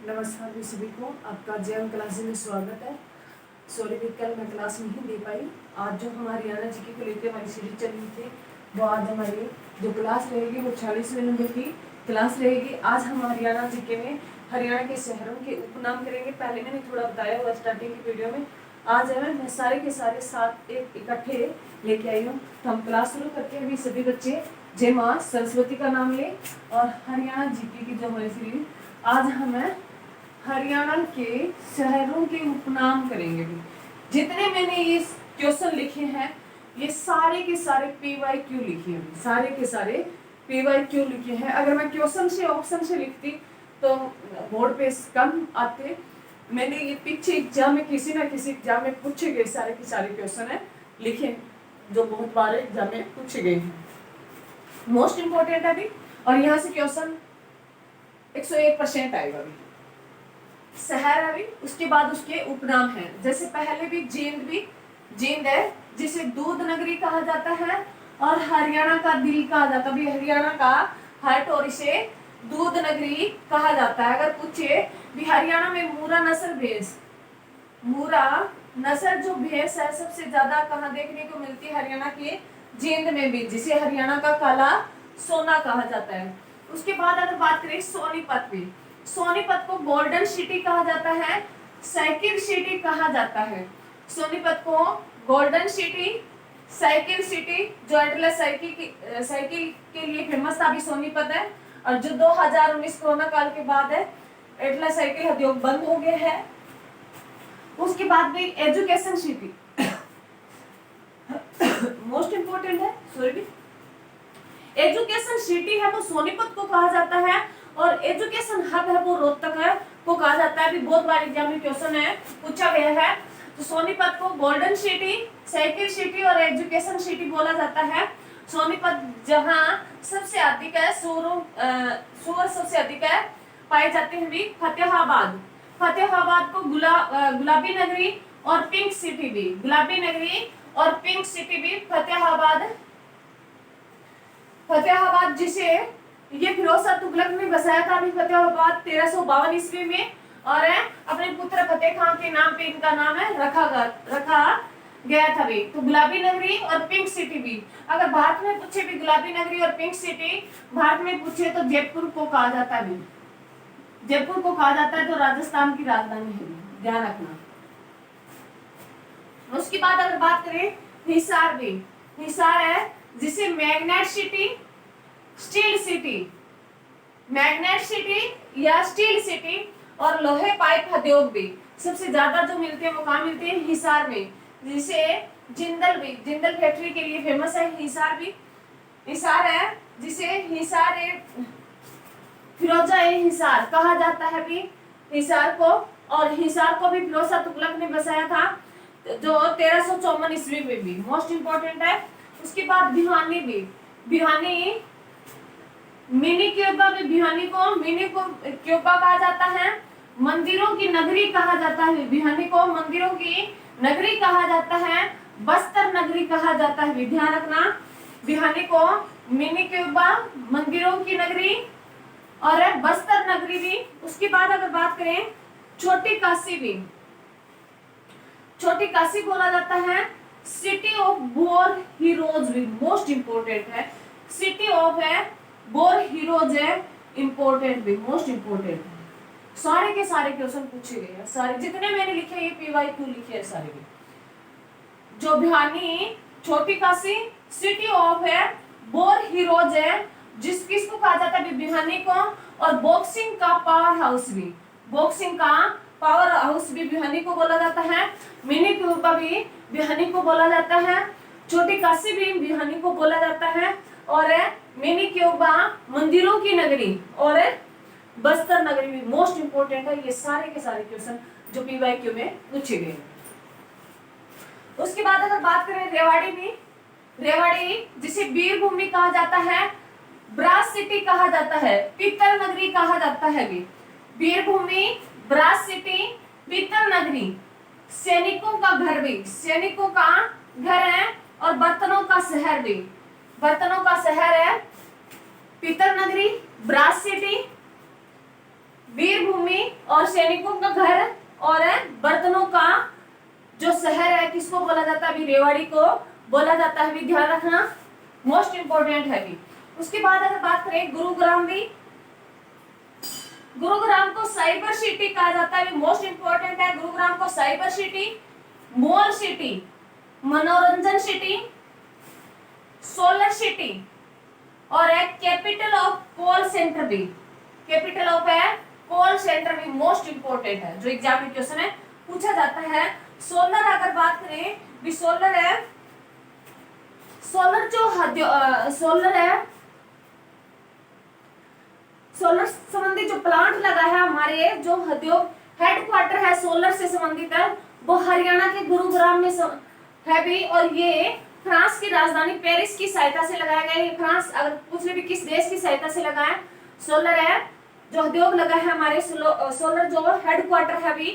नमस्कार भी सभी को, आपका जेएम क्लासेस में स्वागत है। सॉरी भी कल मैं क्लास नहीं दे पाई। आज जो हमारी हरियाणा जीके को लेकर हमारी सीरीज चल रही थी, वो आज हमारी जो क्लास रहेगी वो 40वें नंबर की क्लास रहेगी। आज हम हरियाणा जीके में हरियाणा के शहरों के उपनाम करेंगे। पहले मैंने थोड़ा बताया हुआ स्टार्टिंग की वीडियो में। आज है मैं सारे के सारे साथ एक इकट्ठे लेके आई हूँ। तो हम क्लास शुरू करके अभी सभी बच्चे जय माँ सरस्वती का नाम ले और हरियाणा जीके की जो हमारी सीरीज आज हमें हरियाणा के शहरों के उपनाम करेंगे भी। जितने मैंने ये क्वेश्चन लिखे हैं ये सारे के सारे PYQ लिखे हैं, सारे के सारे PYQ लिखे हैं। अगर मैं क्वेश्चन से ऑप्शन से लिखती तो बोर्ड पे कम आते। मैंने ये पीछे एग्जाम में किसी ना किसी एग्जाम में पूछे गए सारे के सारे क्वेश्चन है लिखे, जो बहुत बार एग्जाम में पूछे गए हैं। मोस्ट इंपोर्टेंट है अभी, और यहाँ से क्वेश्चन 101% आएगा अभी। शहर अभी, उसके बाद उसके उपनाम हैं। जैसे पहले भी जींद है जिसे दूध नगरी कहा जाता है और हरियाणा का दिल कहा जाता है। हरियाणा का हार्ट और इसे दूध नगरी कहा जाता है। अगर पूछे भी हरियाणा में मूरा नस्ल जो भैंस है सबसे ज्यादा कहाँ देखने को मिलती है? हरियाणा के जींद में भी, जिसे हरियाणा का काला सोना कहा जाता है। उसके बाद अगर बात करें सोनीपत भी, सोनीपत को गोल्डन सिटी कहा जाता है, साइकिल सिटी कहा जाता है। सोनीपत को गोल्डन सिटी, साइकिल सिटी, जो एटलस साइकिल के लिए फेमस था, अभी सोनीपत है। और जो 2019 कोरोना काल के बाद है, एटलस साइकिल उद्योग बंद हो गया है। उसके बाद भी एजुकेशन सिटी मोस्ट इंपोर्टेंट है। सॉरी, एजुकेशन सिटी है वो सोनीपत को कहा जाता है और एजुकेशन हब है वो रोहतक है को कहा जाता है। अभी बहुत बार एग्जाम में क्वेश्चन है पूछा गया है। तो सोनीपत को गोल्डन सिटी, साइकिल सिटी और एजुकेशन सिटी बोला जाता है। सोनीपत जहां सबसे अधिक है सुअर सबसे अधिक है पाए जाते हैं भी फतेहाबाद को गुलाबी नगरी और पिंक सिटी भी, गुलाबी नगरी और पिंक सिटी भी फतेहाबाद जिसे ये फिरोज शाह तुगलक ने बसाया था। अभी फतेहाबाद 1352 ईस्वी में, और अपने पुत्र फतेह खान के नाम पे इनका नाम है रखा गया था भी। तो गुलाबी नगरी और पिंक सिटी भी, अगर भारत में पूछे भी गुलाबी नगरी और पिंक सिटी भारत में पूछे तो जयपुर को कहा जाता है। जयपुर को कहा जाता है, जो राजस्थान की राजधानी है, ध्यान रखना। उसके बाद अगर बात करें हिसार भी, हिसार है जिसे magnet city, steel city, magnet city या स्टील सिटी और लोहे पाइप उद्योग भी सबसे ज्यादा जो मिलते हैं वो कहाँ मिलते हैं? हिसार में। जिसे जिंदल फैक्ट्री के लिए फेमस है हिसार भी। हिसार है जिसे फिरोजा हिसार कहा जाता है भी हिसार को, और हिसार को भी फिरोज शाह तुगलक ने बसाया था जो 1354 ईस्वी में भी। मोस्ट इंपोर्टेंट है। उसके बाद भिवानी भी, भिवानी मिनी क्यूबा भी, भिवानी को मिनी क्यूबा कहा जाता है। मंदिरों की नगरी कहा जाता है, भिवानी को मंदिरों की नगरी कहा जाता है। बस्तर नगरी कहा जाता है, ध्यान रखना। भिवानी को मिनी क्यूबा, मंदिरों की नगरी और बस्तर नगरी भी। उसके बाद अगर बात करें छोटी काशी भी, छोटी काशी बोला जाता है सिटी ऑफ बोर हीरोज भी। मोस्ट इंपोर्टेंट है, सिटी ऑफ है बोर हीरोज है, इंपोर्टेंट भी, मोस्ट इंपोर्टेंट। सारे के सारे क्वेश्चन पूछे गए हैं, सारे जितने मैंने लिखे ये PYQ लिखे हैं सारे भी। जो भिवानी, छोटी काशी, सिटी ऑफ है बोर हीरोज है, किसको कहा जाता है? भिवानी को। और बॉक्सिंग का पावर हाउस भी, बॉक्सिंग का पावर हाउस भी भिवानी को बोला जाता है। मिनी क्यूबा भी भिवानी को बोला जाता है। छोटी काशी भी भिवानी को बोला जाता है। और मिनी क्यूबा मंदिरों की नगरी और बस्तर नगरी भी। मोस्ट इंपोर्टेंट है ये सारे के सारे क्वेश्चन जो PYQ में पूछे गए। उसके बाद अगर बात करें रेवाड़ी भी, रेवाड़ी जिसे वीरभूमि कहा जाता है, ब्रास सिटी कहा जाता है, पीतल नगरी कहा जाता है भी। वीरभूमि, ब्रास सिटी, पीतल नगरी, सैनिकों का घर भी, सैनिकों का घर है। और बर्तनों का शहर भी, बर्तनों का शहर है पीतल नगरी, ब्रास सिटी, वीर भूमि और सैनिकों का घर और बर्तनों का जो शहर है किसको बोला जाता है? रेवाड़ी को बोला जाता है। भी ध्यान रखना, मोस्ट इंपोर्टेंट है भी। उसके बाद अगर बात करें गुरुग्राम भी, गुरुग्राम को साइबर सिटी कहा जाता है। मोस्ट इंपोर्टेंट है। गुरुग्राम को साइबर सिटी, मॉल सिटी, मनोरंजन सिटी, सोलर सिटी और एक कैपिटल ऑफ कॉल सेंटर भी। कैपिटल ऑफ है कॉल सेंटर भी मोस्ट इंपोर्टेंट है, जो एग्जाम में क्वेश्चन है पूछा जाता है। सोलर अगर बात करें भी, सोलर है, सोलर जो सोलर है, सोलर संबंधित जो प्लांट लगा है हमारे, जो उद्योग हेडक्वार्टर है सोलर से संबंधित है, वो हरियाणा के गुरुग्राम में है भी। और ये फ्रांस की राजधानी पेरिस की सहायता से लगाया गया है। फ्रांस अगर पूछ ले भी किस देश की सहायता से लगा है, सोलर है जो उद्योग लगा है हमारे, सोलर जो हेडक्वार्टर है भी,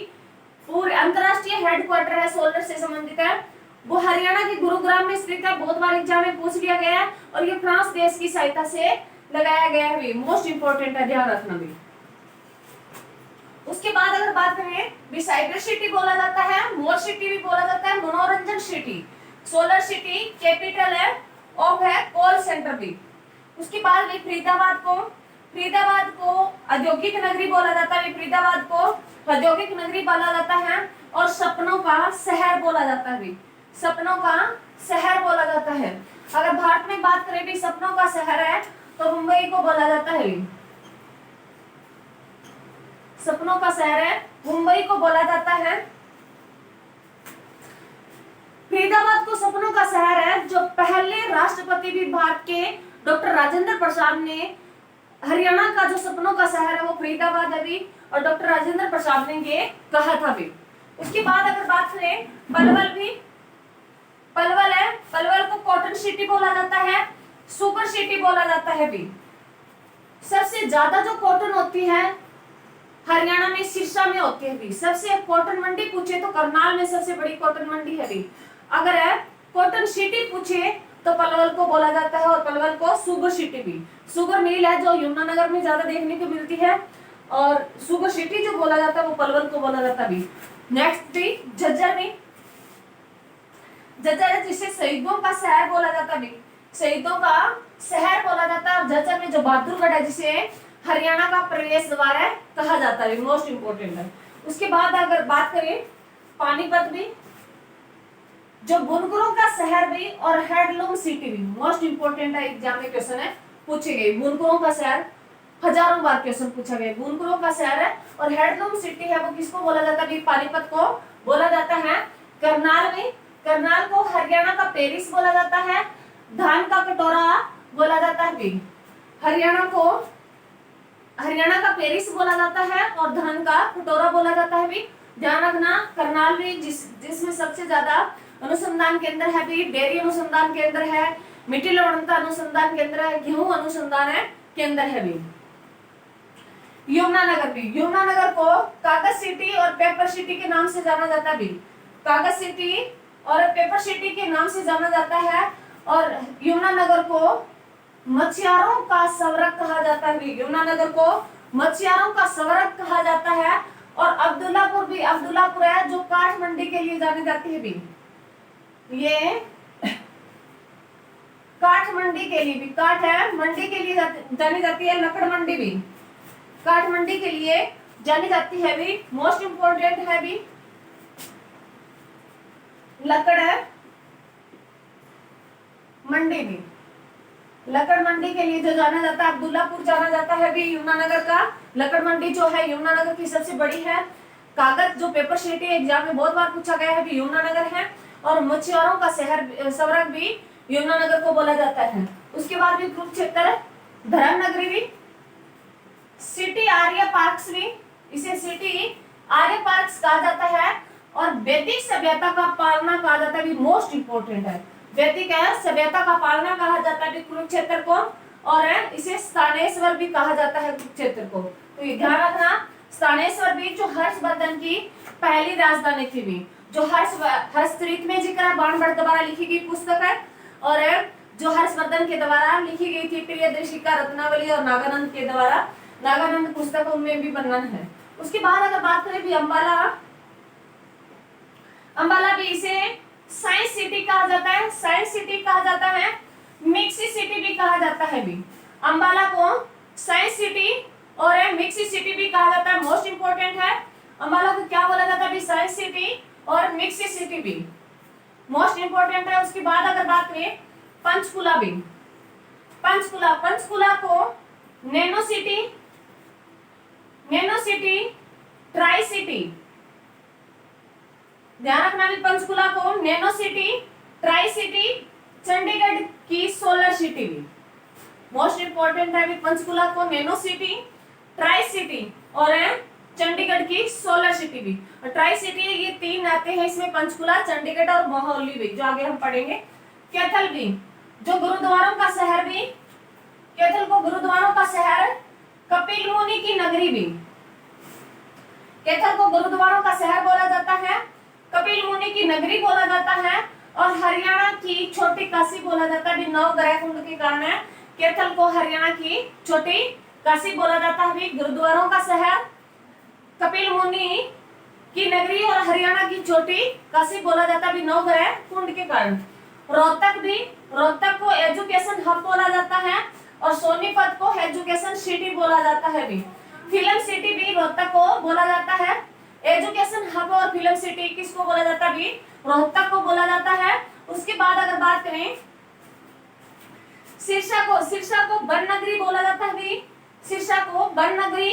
पूरे अंतरराष्ट्रीय हेडक्वार्टर है सोलर से संबंधित है, वो हरियाणा के गुरुग्राम में स्थित है। बहुत बार एग्जाम में पूछ लिया गया है और ये फ्रांस देश की सहायता से लगाया गया है भी, मोस्ट इंपोर्टेंट है, ध्यान रखना भी। उसके बाद अगर बात करें भी, साइबर सिटी बोला जाता है, मॉल सिटी भी बोला जाता है, मनोरंजन सिटी, सोलर सिटी, कैपिटल है ऑफ है कॉल सेंटर भी। उसके बाद भी फरीदाबाद को औद्योगिक नगरी बोला जाता है। फरीदाबाद को औद्योगिक नगरी बोला जाता है और सपनों का शहर बोला जाता है भी, सपनों का शहर बोला जाता है। अगर भारत में बात करें भी सपनों का शहर है तो मुंबई को बोला जाता है, सपनों का शहर है मुंबई को बोला जाता है। फरीदाबाद को सपनों का शहर है, जो पहले राष्ट्रपति भी भारत के डॉक्टर राजेंद्र प्रसाद ने हरियाणा का जो सपनों का शहर है वो फरीदाबाद है भी, और डॉक्टर राजेंद्र प्रसाद ने ये कहा था भी। उसके बाद अगर बात करें पलवल भी, पलवल है, पलवल को कॉटन सिटी बोला जाता है, सुपर सिटी बोला जाता है भी। सबसे ज्यादा जो कॉटन होती है हरियाणा में सिरसा में होती है भी। सबसे कॉटन मंडी पूछे तो करनाल में सबसे बड़ी कॉटन मंडी है भी। अगर है कॉटन सिटी पूछे तो पलवल को बोला जाता है, और पलवल को सुगर सिटी भी। सुगर मिल है जो यमुनानगर में ज्यादा देखने को मिलती है, और सुगर सिटी जो बोला जाता है वो पलवल को बोला जाता है भी। नेक्स्ट भी झज्जर में, झज्जर है जिसे शहीदों का शहर बोला जाता है भी, शहीदों का शहर बोला जाता है। और झज्जर में जो बहादुरगढ़ है जिसे हरियाणा का प्रवेश द्वार है कहा जाता है, मोस्ट इंपोर्टेंट है। उसके बाद अगर बात करें पानीपत भी, जो बुनकरों का शहर भी और हैंडलूम सिटी भी, मोस्ट इंपोर्टेंट है, एग्जाम में क्वेश्चन है पूछे गए। बुनकरों का शहर हजारों बार क्वेश्चन पूछा गया। बुनकरों का शहर है और हैंडलूम सिटी है वो किसको बोला जाता है? पानीपत को बोला जाता है। करनाल में, करनाल को हरियाणा का पेरिस बोला जाता है। धान का कटोरा बोला जाता है भी, हरियाणा को हरियाणा का पेरिस बोला जाता है और धान का कटोरा बोला जाता है भी। ध्यान रखना करनाल में जिसमें सबसे ज्यादा अनुसंधान केंद्र है भी, डेयरी अनुसंधान केंद्र है, मिट्टी लवणता अनुसंधान केंद्र है, गेहूं अनुसंधान है केंद्र है भी। यमुनानगर भी, यमुनानगर को कागज सिटी और पेपर सिटी के नाम से जाना जाता है भी। कागज सिटी और पेपर सिटी के नाम से जाना जाता है। और यमुनानगर को मछुआरों का स्वर्ग कहा जाता है भी। यमुनानगर को मछुआरों का स्वर्ग कहा जाता है। और अब्दुल्लापुर भी, अब्दुल्लापुर है जो काठ मंडी के लिए जानी जाती है भी। ये काठ मंडी के लिए भी, काठ है मंडी के लिए जानी जाती है। लकड़ मंडी भी काठ मंडी के लिए जानी जाती है भी, मोस्ट इंपोर्टेंट है भी। लकड़ है मंडी भी, लकड़ मंडी के लिए जो जाना जाता है अब्दुल्लापुर जाना जाता है भी। यमुनानगर का लकड़ मंडी जो है यमुनानगर की सबसे बड़ी है। कागज जो पेपर सिटी एग्जाम में बहुत बार पूछा गया है भी यमुनानगर है। और मछुआरों का शहर स्वर्ग भी यमुनानगर को बोला जाता है। उसके बाद भी कुरुक्षेत्र, धर्मनगरी भी, सिटी आर्य पार्क्स भी, इसे सिटी आर्य पार्क्स कहा जाता है। और वैदिक सभ्यता का पालना कहा जाता है भी, मोस्ट इंपोर्टेंट है। वैदिक सभ्यता का पालना कहा जाता है कुरुक्षेत्र को। और इसे स्थानेश्वर भी कहा जाता है कुरुक्षेत्र को। तो ये ध्यान रखना, स्थानेश्वर भी जो हर्षवर्धन की पहली राजधानी थी भी, जो हर्षचरित में जिक्र बाणभट्ट द्वारा लिखी गई पुस्तक है। और जो हर्षवर्धन के द्वारा लिखी गई थी प्रियदर्शिका रत्नावली और नागानंद के द्वारा नागानंद पुस्तक उनमें भी वर्णन है। उसके बाद अगर बात करें भी अम्बाला, अम्बाला भी इसे साइंस सिटी कहा जाता है, साइंस सिटी कहा जाता है, मिक्सी सिटी भी कहा जाता है भी। अम्बाला को साइंस सिटी और मिक्सी सिटी भी कहा जाता है, मोस्ट इंपोर्टेंट है। अम्बाला को क्या बोला जाता है भी, साइंस सिटी और मिक्सी सिटी भी मोस्ट इंपोर्टेंट है। उसके बाद अगर बात करें पंचकुला भी, पंचकुला, पंचकुला को nano city, nano city, tri city, ध्यान रखना भी पंचकुला को nano city, tri city, Chandigarh की सोलर सिटी भी मोस्ट इंपोर्टेंट है भी। पंचकुला को नैनो सिटी, ट्राई सिटी और चंडीगढ़ की सोलर सिटी भी। और ट्राई सिटी ये तीन आते हैं इसमें, पंचकुला, चंडीगढ़ और मोहाली भी, जो आगे हम पढ़ेंगे। कैथल भी, जो गुरुद्वारों का शहर भी, कैथल को गुरुद्वारों का शहर, कपिल मुनि की नगरी भी, कैथल को गुरुद्वारों का शहर बोला जाता है, कपिल मुनि की नगरी बोला जाता है और हरियाणा की छोटी काशी बोला जाता है। नवग्रह कुंड के कारण कैथल को हरियाणा की छोटी काशी बोला जाता है। गुरुद्वारों का शहर, कपिल मुनि की नगरी और हरियाणा की छोटी काशी बोला जाता है नवग्रह कुंड के कारण। रोहतक भी, रोहतक को एजुकेशन हब बोला जाता है और सोनीपत को एजुकेशन सिटी बोला जाता है भी। फिल्म सिटी भी रोहतक को बोला जाता है, एजुकेशन हब और फिल्म सिटी किसको बोला जाता है भी, रोहतक को बोला जाता है। उसके बाद अगर बात करें सिरसा को, सिरसा को वन नगरी बोला जाता है भी, सिरसा को वन नगरी,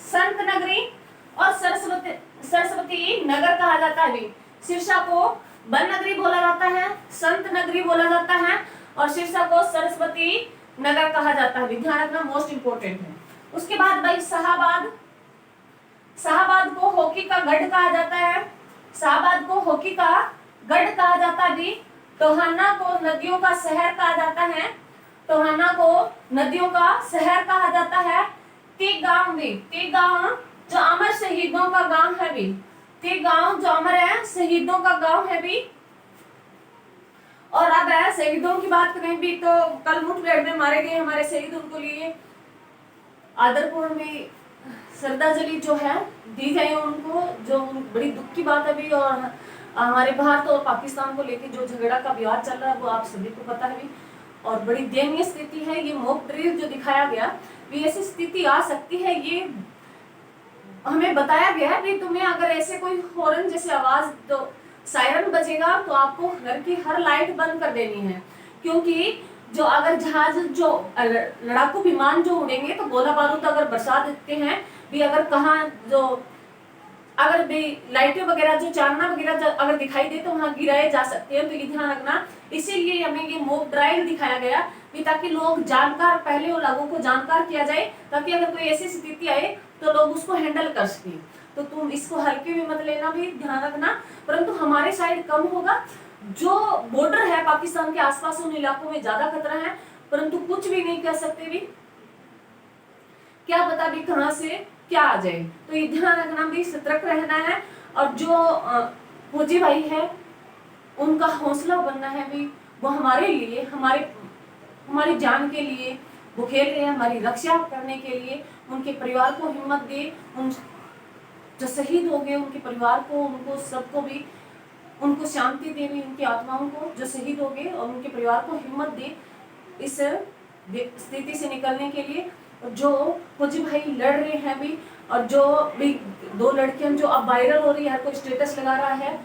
संत नगरी और सरस्वती नगर कहा जाता है भी। सिरसा को वन नगरी बोला जाता है, संत नगरी बोला जाता है और सिरसा को सरस्वती नगर कहा जाता है। ध्यान रखना, मोस्ट इंपोर्टेंट है। उसके बाद भाई शाहबाद, शाहबाद को हॉकी का गढ़ कहा जाता है, शाहबाद को हॉकी का गढ़ कहा जाता है भी। टोहाना को नदियों का शहर कहा जाता है, टोहाना को नदियों का शहर कहा जाता है। तिगांव भी, तिगांव जो अमर शहीदों का गांव है भी, तिगांव जो अमर है शहीदों का गांव है भी। और अब शहीदों की बात करें भी तो कल मुठभेड़ में मारे गए हमारे शहीद, उनको लिए आदरपूर्ण में श्रद्धांजलि जो है दी जाए उनको, जो बड़ी दुख की बात है भी। और हमारे भारत और पाकिस्तान को लेकर जो झगड़ा का विवाद चल रहा है वो आप सभी को पता है भी, और बड़ी दयनीय स्थिति है। ये मॉक ड्रिल जो दिखाया गया भी, ऐसी स्थिति आ सकती है, ये हमें बताया गया है भी। तुम्हें अगर ऐसे कोई हॉर्न जैसे आवाज, तो सायरन बजेगा तो आपको घर की हर लाइट बंद कर देनी है, क्योंकि जो अगर जहाज, जो लड़ाकू विमान जो उड़ेंगे तो गोला बारूद अगर बरसा देते हैं भी, अगर कहाँ जो अगर भी लाइटें वगैरह जो चांदना वगैरह अगर दिखाई दे तो वहां गिराए जा सकते हैं। तो ये ध्यान रखना, इसीलिए हमें ये मॉक ड्राइल दिखाया गया भी, ताकि लोग जानकार, पहले लोगों को जानकार किया जाए, ताकि अगर कोई ऐसी स्थिति आए तो लोग उसको हैंडल कर सके। तो तुम इसको हल्के में मत लेना भी, ध्यान रखना। परंतु हमारे साइड कम होगा, जो बॉर्डर है पाकिस्तान के आसपास उन इलाकों में ज्यादा खतरा है, परंतु कुछ भी नहीं कर सकते भी, क्या पता भी कहां से क्या आ जाए। तो ये ध्यान रखना भी, सतर्क रहना है। और जो फौजी भाई है उनका हौसला बनना है भी, वो हमारे लिए, हमारी जान के लिए वो खेल रहे हैं, हमारी रक्षा करने के लिए। उनके परिवार को हिम्मत दे, उन जो शहीद हो गए उनके परिवार को, उनको सबको भी उनको शांति दे भी, उनकी आत्माओं को जो शहीद हो गए, और उनके परिवार को हिम्मत दे इस स्थिति से निकलने के लिए। जो फौजी भाई लड़ रहे हैं भी, और जो भी 2 लड़कियां जो अब वायरल हो रही है, हर कोई स्टेटस लगा रहा है,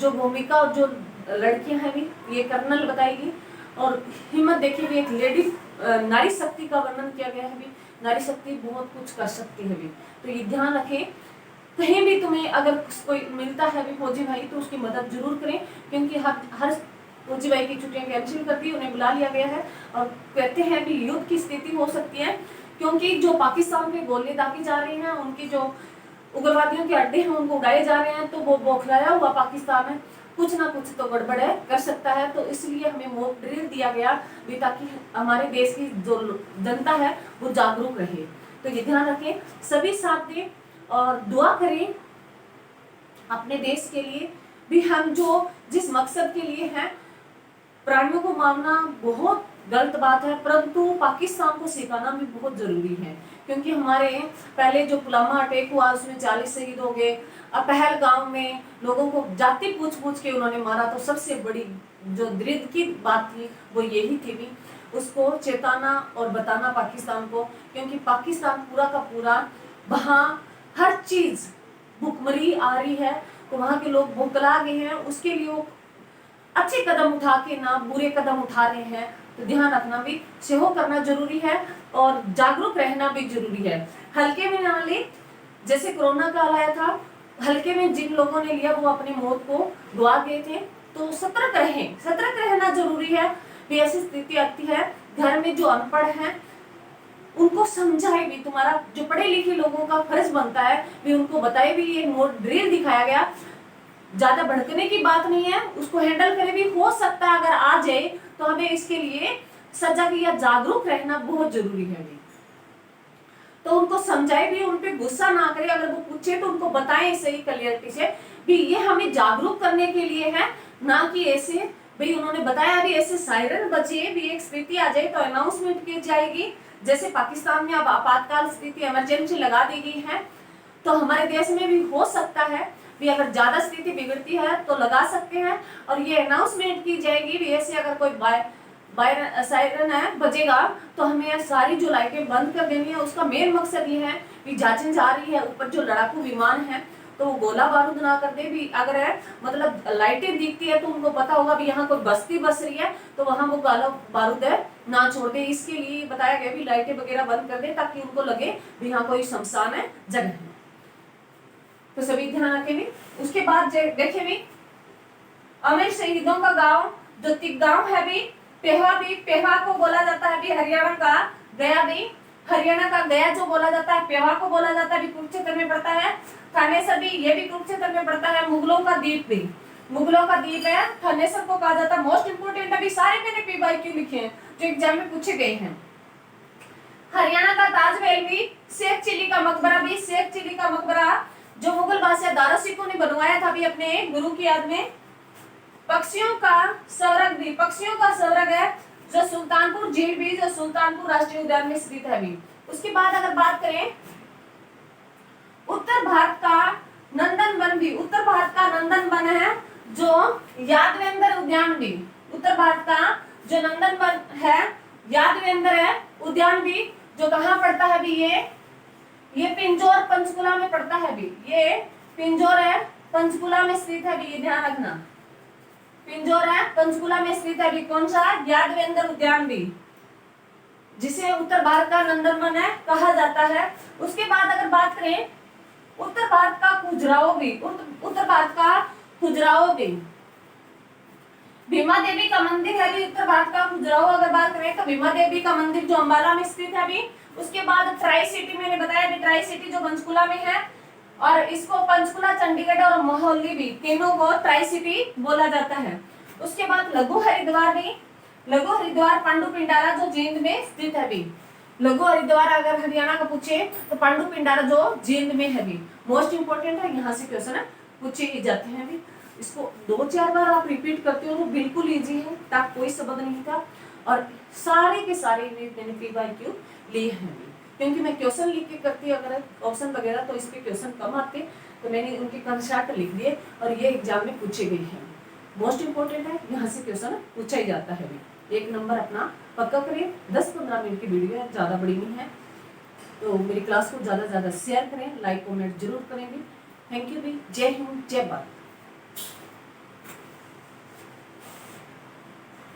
जो भूमिका और जो लड़कियां हैं भी, ये कर्नल बताएगी। और हिम्मत देखिए भी, एक लेडी नारी शक्ति का वर्णन किया गया है भी, नारी शक्ति बहुत कुछ कर सकती है भी। तो ये ध्यान रखें, कहीं भी तुम्हें अगर कोई मिलता है भी फौजी भाई तो उसकी मदद जरूर करें, क्योंकि हर फौजी भाई की छुट्टियां कैंसिल कर दी, उन्हें बुला लिया गया है। और कहते हैं कि युद्ध की स्थिति हो सकती है, क्योंकि जो पाकिस्तान पे गोले दागी जा रहे हैं, उनकी जो उग्रवादियों के अड्डे हैं उनको उड़ाए जा रहे हैं, तो वो बौखलाया हुआ पाकिस्तान है, कुछ ना कुछ तो गड़बड़ है, कर सकता है। तो इसलिए हमें मॉक ड्रिल दिया गया भी, ताकि हमारे देश की जो जनता है वो जागरूक रहे। तो ये ध्यान रखें, सभी साथ दें और दुआ करें अपने देश के लिए भी। हम जो जिस मकसद के लिए हैं, प्राणियों को मारना बहुत गलत बात है, परंतु पाकिस्तान को सिखाना भी बहुत जरूरी है, क्योंकि हमारे पहले जो पुलवामा अटैक हुआ उसमें 40 शहीद हो गए। अब पहलगाम में लोगों को जाति पूछ पूछ के उन्होंने मारा, तो सबसे बड़ी जो दर्द की बात थी वो यही थी भी उसको चेताना और बताना पाकिस्तान को, क्योंकि पाकिस्तान पूरा का पूरा वहाँ हर चीज भुखमरी आ रही है, तो वहाँ के लोग भुखला गए हैं, उसके लिए वो अच्छे कदम उठा के ना बुरे कदम उठा रहे हैं। तो ध्यान रखना भी सेहो करना जरूरी है और जागरूक रहना भी जरूरी है। हल्के में ना ले, जैसे कोरोना काल आया था, हल्के में जिन लोगों ने लिया वो अपनी मौत को गवा गए थे। तो सतर्क रहें, सतर्क रहना जरूरी है भी ऐसी स्थिति आती है। घर में जो अनपढ़ हैं उनको समझाए भी, तुम्हारा जो पढ़े लिखे लोगों का फर्ज बनता है भी उनको बताए भी, ये ड्रिल दिखाया गया, ज्यादा भड़कने की बात नहीं है, उसको हैंडल करे भी। हो सकता है अगर आ जाए तो हमें इसके लिए सजग या जागरूक रहना बहुत जरूरी है भी। तो उनको समझाए भी, उन पे गुस्सा ना करे, अगर वो पूछे तो उनको बताएं सही क्लियरिटी से भी ये हमें जागरूक करने के लिए है, ना कि ऐसे भाई उन्होंने बताया भी ऐसे सायरन बजे भी एक स्थिति आ जाए तो अनाउंसमेंट की जाएगी। जैसे पाकिस्तान में अब आपातकाल स्थिति इमरजेंसी लगा दी गई है, तो हमारे देश में भी हो सकता है भी अगर ज्यादा स्थिति बिगड़ती है तो लगा सकते हैं। और ये अनाउंसमेंट की जाएगी भी ऐसे अगर कोई सायरन है बजेगा तो हमें सारी जो लाइटें बंद कर देनी है। उसका मेन मकसद ये है कि जांचें जा रही है, ऊपर जो लड़ाकू विमान है तो वो गोला बारूद ना कर दे भी। अगर है मतलब लाइटें दिखती है तो उनको पता होगा भी यहाँ कोई बस्ती बस रही है, तो वहां वो गोला बारूद है ना छोड़ दे। इसके लिए बताया गया भी लाइटें वगैरह बंद कर दे ताकि उनको लगे भी यहाँ कोई शमशान है, जगह है। तो सभी ध्यान रखें भी। उसके बाद देखे भी अमर शहीदों का गांव जो तिगांव है भी, पेहा को बोला जाता है भी हरियाणा का गया भी, हरियाणा का गया जो बोला जाता है, पेहा को बोला जाता है भी कुरुक्षेत्र में पड़ता है। थानेसर भी ये भी कुरुक्षेत्र में पड़ता है। मुगलों का द्वीप भी मुगलों का द्वीप है, थानेसर को कहा जाता है। मोस्ट इंपोर्टेंट अभी सारे मैंने पीवाईक्यू लिखे हैं जो एग्जाम में पूछे गए हैं। हरियाणा का ताजमहल भी, शेख चिली का मकबरा भी, शेख चिली का मकबरा जो मुगल बादशाह दारा सिकोह ने बनवाया था भी अपने गुरु की याद में। पक्षियों का स्वर्ग भी, पक्षियों का स्वर्ग है जो सुल्तानपुर झील भी, जो सुल्तानपुर राष्ट्रीय उद्यान में स्थित है भी। उसके बाद अगर बात करें उत्तर भारत का नंदन वन भी, उत्तर भारत का नंदन वन है जो यादवेंद्र उद्यान भी, उत्तर भारत का जो नंदन वन है यादवेंद्र है उद्यान भी, जो कहाँ पड़ता है भी, ये पिंजौर पंचकुला में पड़ता है भी। ये पिंजौर है पंचकुला में स्थित है भी, ये ध्यान रखना। पिंजौर है पंचकुला में स्थित है भी। कौन सा? यादवेंद्र उद्यान भी, जिसे उत्तर भारत का नंदनवन है कहा जाता है। उसके बाद अगर बात करें उत्तर भारत का खजुराहो भी, उत्तर भारत का खजुराहो भी, भीमा देवी का मंदिर है भी उत्तर भारत का खजुराहो। अगर बात करें तो भीमा देवी का मंदिर जो अंबाला में स्थित है भी। उसके बाद ट्राई सिटी मैंने बताया भी, ट्राई सिटी जो पंचकुला में है, और इसको पंचकुला, चंडीगढ़ और मोहाली भी, तीनों को ट्राई सिटी बोला जाता है। उसके बाद लघु हरिद्वार भी, लघु हरिद्वार पांडु पिंडारा जो जींद में स्थित है भी। लघु हरिद्वार अगर हरियाणा का पूछे तो पांडु पिंडारा जो जींद में है भी। मोस्ट इंपोर्टेंट है, यहाँ से क्वेश्चन पूछे ही जाते हैं भी। इसको 2-4 बार आप रिपीट करते हो तो बिल्कुल इजी है, तब कोई शब्द नहीं था। और सारे के सारे मैंने पीवाईक्यू लिए हैं, क्योंकि मैं क्वेश्चन लिख के करती अगर ऑप्शन वगैरह तो इस पे क्वेश्चन कम आते, तो मैंने उनके कंसेप्ट लिख दिए और ये एग्जाम में पूछे गए हैं। मोस्ट इंपोर्टेंट है, यहाँ से क्वेश्चन पूछा ही जाता है। 1 नंबर अपना पक्का करें। 10-15 मिनट की वीडियो है, ज़्यादा बड़ी नहीं है, तो मेरी क्लास को ज़्यादा से ज़्यादा शेयर करें, लाइक कमेंट जरूर करेंगे। थैंक यू भी। जय हिंद, जय भारत।